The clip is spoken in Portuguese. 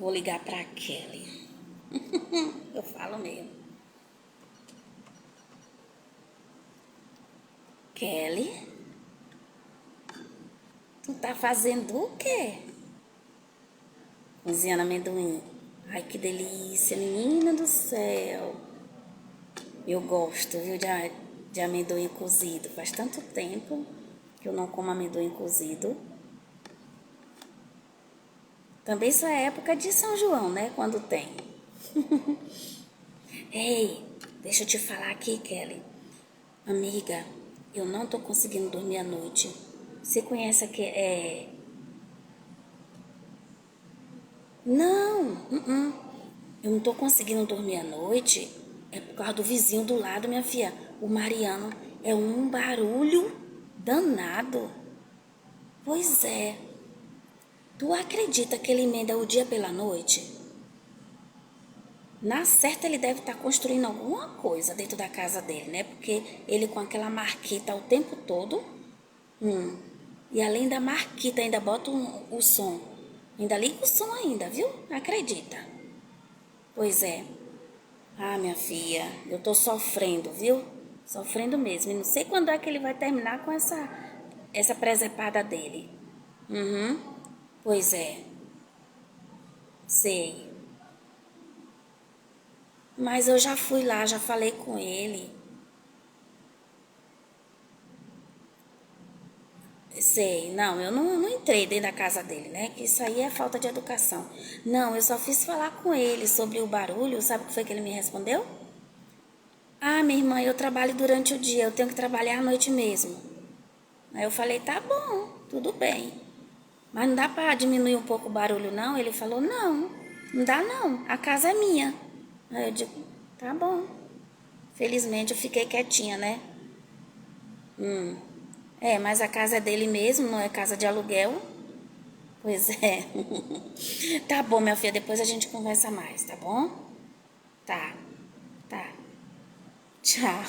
Vou ligar pra Kelly. Eu falo mesmo. Kelly? Tu tá fazendo o quê? Cozinhando amendoim. Ai, que delícia, menina do céu. Eu gosto, viu, de amendoim cozido. Faz tanto tempo que eu não como amendoim cozido. Também só é época de São João, né? Quando tem. Ei, deixa eu te falar aqui, Kelly. Amiga, eu não tô conseguindo dormir à noite. Você conhece Não, eu não tô conseguindo dormir à noite. É por causa do vizinho do lado, minha filha. O Mariano é um barulho danado. Pois é. Tu acredita que ele emenda o dia pela noite? Na certa ele deve estar construindo alguma coisa dentro da casa dele, né? Porque ele com aquela marquita o tempo todo. E além da marquita ainda bota o som. Ainda liga o som ainda, viu? Acredita. Pois é. Ah, minha filha, eu tô sofrendo, viu? Sofrendo mesmo. E não sei quando é que ele vai terminar com essa presepada dele. Pois é, sei. Mas eu já fui lá, já falei com ele. Sei, não, eu não entrei dentro da casa dele, né? Que isso aí é falta de educação. Não, eu só fiz falar com ele sobre o barulho. Sabe o que foi que ele me respondeu? Ah, minha irmã, eu trabalho durante o dia, eu tenho que trabalhar à noite mesmo. Aí eu falei, tá bom, tudo bem. Mas não dá pra diminuir um pouco o barulho, não? Ele falou, não dá não, a casa é minha. Aí eu digo, tá bom. Felizmente eu fiquei quietinha, né? É, mas a casa é dele mesmo, não é casa de aluguel. Pois é. Tá bom, minha filha, depois a gente conversa mais, tá bom? Tá, tá. Tchau.